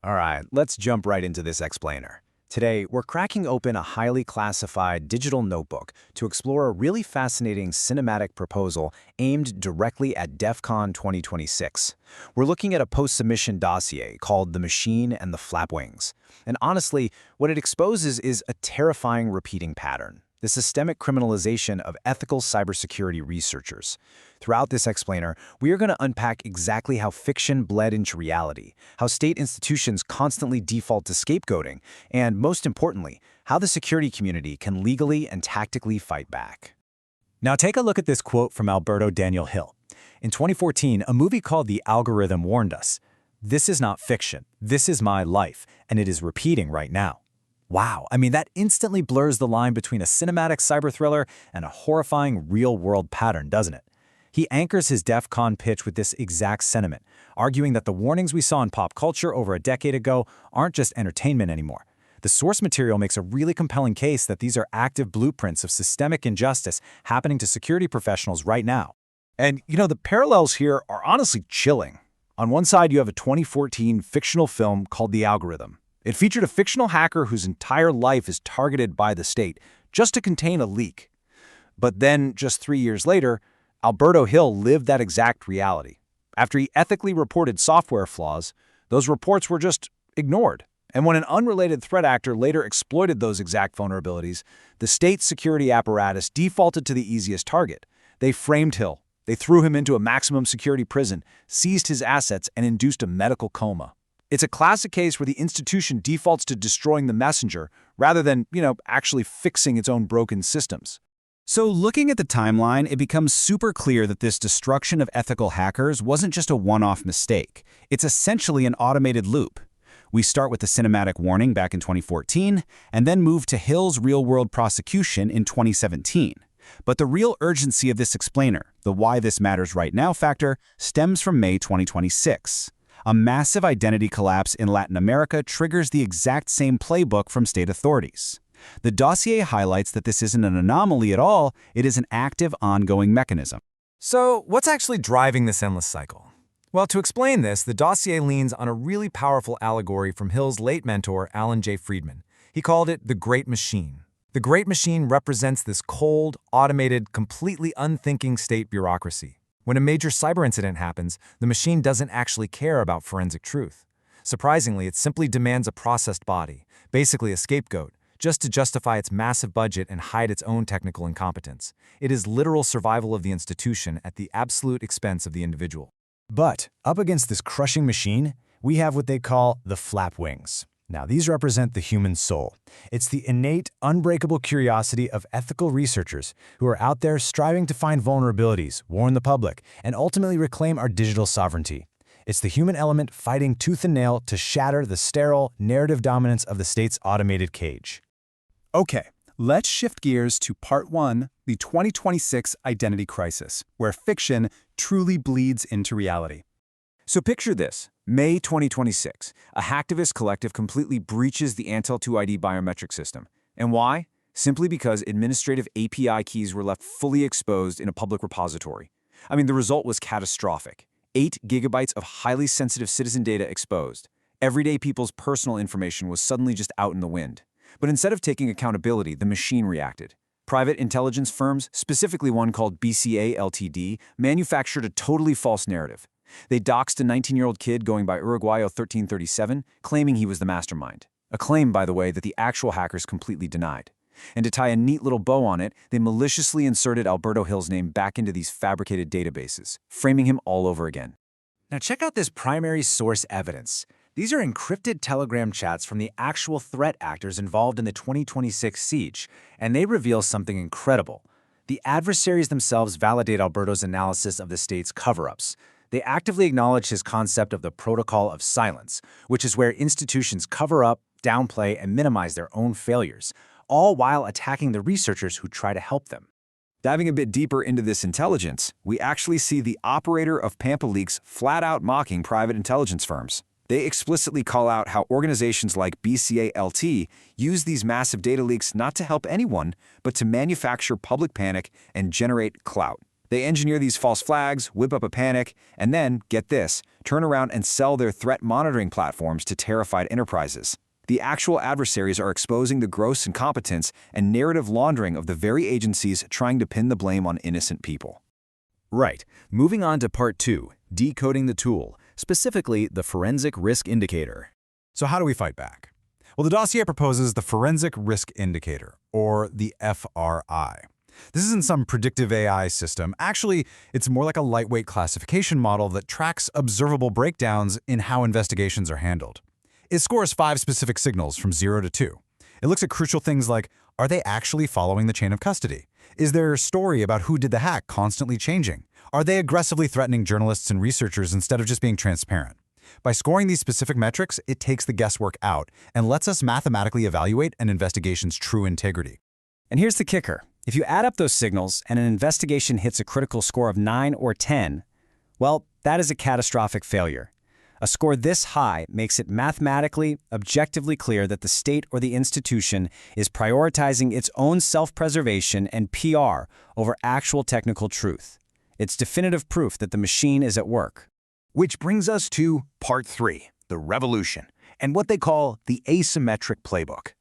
All right, let's jump right into this explainer. Today, we're cracking open a highly classified digital notebook to explore a really fascinating cinematic proposal aimed directly at DEF CON 2026. We're looking at a post-submission dossier called The Machine and the Flapwings. And honestly, what it exposes is a terrifying repeating pattern: the systemic criminalization of ethical cybersecurity researchers. Throughout this explainer, we are going to unpack exactly how fiction bled into reality, how state institutions constantly default to scapegoating, and most importantly, how the security community can legally and tactically fight back. Now take a look at this quote from Alberto Daniel Hill. In 2014, a movie called The Algorithm warned us, "This is not fiction, this is my life, and it is repeating right now." Wow, I mean, that instantly blurs the line between a cinematic cyber thriller and a horrifying real-world pattern, doesn't it? He anchors his DEF CON pitch with this exact sentiment, arguing that the warnings we saw in pop culture over a decade ago aren't just entertainment anymore. The source material makes a really compelling case that these are active blueprints of systemic injustice happening to security professionals right now. And, the parallels here are honestly chilling. On one side, you have a 2014 fictional film called The Algorithm. It featured a fictional hacker whose entire life is targeted by the state just to contain a leak. But then, just 3 years later, Alberto Hill lived that exact reality. After he ethically reported software flaws, those reports were just ignored. And when an unrelated threat actor later exploited those exact vulnerabilities, the state's security apparatus defaulted to the easiest target. They framed Hill. They threw him into a maximum security prison, seized his assets, and induced a medical coma. It's a classic case where the institution defaults to destroying the messenger rather than, actually fixing its own broken systems. So looking at the timeline, it becomes super clear that this destruction of ethical hackers wasn't just a one-off mistake. It's essentially an automated loop. We start with the cinematic warning back in 2014, and then move to Hill's real-world prosecution in 2017. But the real urgency of this explainer, the why this matters right now factor, stems from May 2026. A massive identity collapse in Latin America triggers the exact same playbook from state authorities. The dossier highlights that this isn't an anomaly at all, it is an active, ongoing mechanism. So, what's actually driving this endless cycle? Well, to explain this, the dossier leans on a really powerful allegory from Hill's late mentor, Alan J. Friedman. He called it the Great Machine. The Great Machine represents this cold, automated, completely unthinking state bureaucracy. When a major cyber incident happens, the machine doesn't actually care about forensic truth. Surprisingly, it simply demands a processed body, basically a scapegoat, just to justify its massive budget and hide its own technical incompetence. It is literal survival of the institution at the absolute expense of the individual. But up against this crushing machine, we have what they call the flapwings. Now, these represent the human soul. It's the innate, unbreakable curiosity of ethical researchers who are out there striving to find vulnerabilities, warn the public, and ultimately reclaim our digital sovereignty. It's the human element fighting tooth and nail to shatter the sterile, narrative dominance of the state's automated cage. Okay, let's shift gears to Part 1, the 2026 identity crisis, where fiction truly bleeds into reality. So picture this. May 2026, a hacktivist collective completely breaches the Antel TuID biometric system. And why? Simply because administrative API keys were left fully exposed in a public repository. I mean, the result was catastrophic. 8 gigabytes of highly sensitive citizen data exposed. Everyday people's personal information was suddenly just out in the wind. But instead of taking accountability, the machine reacted. Private intelligence firms, specifically one called BCA Ltd, manufactured a totally false narrative. They doxed a 19-year-old kid going by Uruguay 1337, claiming he was the mastermind. A claim, by the way, that the actual hackers completely denied. And to tie a neat little bow on it, they maliciously inserted Alberto Hill's name back into these fabricated databases, framing him all over again. Now check out this primary source evidence. These are encrypted Telegram chats from the actual threat actors involved in the 2026 siege, and they reveal something incredible. The adversaries themselves validate Alberto's analysis of the state's cover-ups. They actively acknowledge his concept of the protocol of silence, which is where institutions cover up, downplay, and minimize their own failures, all while attacking the researchers who try to help them. Diving a bit deeper into this intelligence, we actually see the operator of Pampa Leaks flat out mocking private intelligence firms. They explicitly call out how organizations like BCA-LT use these massive data leaks not to help anyone, but to manufacture public panic and generate clout. They engineer these false flags, whip up a panic, and then, get this, turn around and sell their threat monitoring platforms to terrified enterprises. The actual adversaries are exposing the gross incompetence and narrative laundering of the very agencies trying to pin the blame on innocent people. Right. Moving on to Part 2, decoding the tool, specifically the forensic risk indicator. So how do we fight back? Well, the dossier proposes the Forensic Risk Indicator, or the FRI. This isn't some predictive AI system. Actually, it's more like a lightweight classification model that tracks observable breakdowns in how investigations are handled. It scores 5 specific signals from 0 to 2. It looks at crucial things like, are they actually following the chain of custody? Is their story about who did the hack constantly changing? Are they aggressively threatening journalists and researchers instead of just being transparent? By scoring these specific metrics, it takes the guesswork out and lets us mathematically evaluate an investigation's true integrity. And here's the kicker. If you add up those signals and an investigation hits a critical score of 9 or 10, well, that is a catastrophic failure. A score this high makes it mathematically, objectively clear that the state or the institution is prioritizing its own self-preservation and PR over actual technical truth. It's definitive proof that the machine is at work. Which brings us to Part 3, the revolution, and what they call the asymmetric playbook.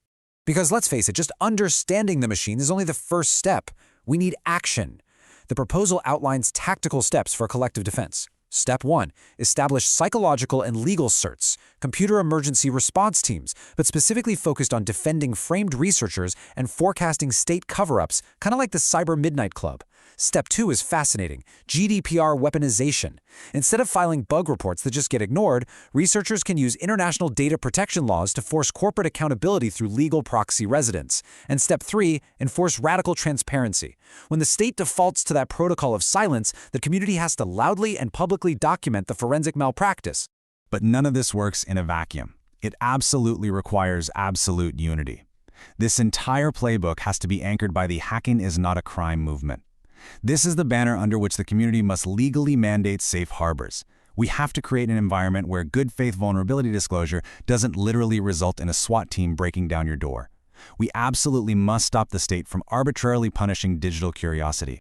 Because let's face it, just understanding the machine is only the first step. We need action. The proposal outlines tactical steps for collective defense. Step 1, establish psychological and legal certs, computer emergency response teams, but specifically focused on defending framed researchers and forecasting state cover-ups, kind of like the Cyber Midnight Club. Step 2 is fascinating, GDPR weaponization. Instead of filing bug reports that just get ignored, researchers can use international data protection laws to force corporate accountability through legal proxy residence. And Step 3, enforce radical transparency. When the state defaults to that protocol of silence, the community has to loudly and publicly document the forensic malpractice. But none of this works in a vacuum. It absolutely requires absolute unity. This entire playbook has to be anchored by the hacking is not a crime movement. This is the banner under which the community must legally mandate safe harbors. We have to create an environment where good faith vulnerability disclosure doesn't literally result in a SWAT team breaking down your door. We absolutely must stop the state from arbitrarily punishing digital curiosity.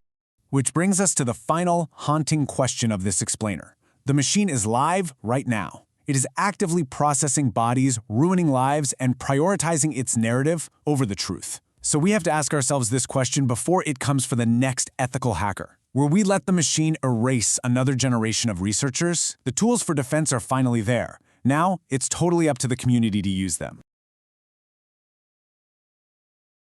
Which brings us to the final, haunting question of this explainer. The machine is live right now. It is actively processing bodies, ruining lives, and prioritizing its narrative over the truth. So we have to ask ourselves this question before it comes for the next ethical hacker. Will we let the machine erase another generation of researchers? The tools for defense are finally there. Now, it's totally up to the community to use them.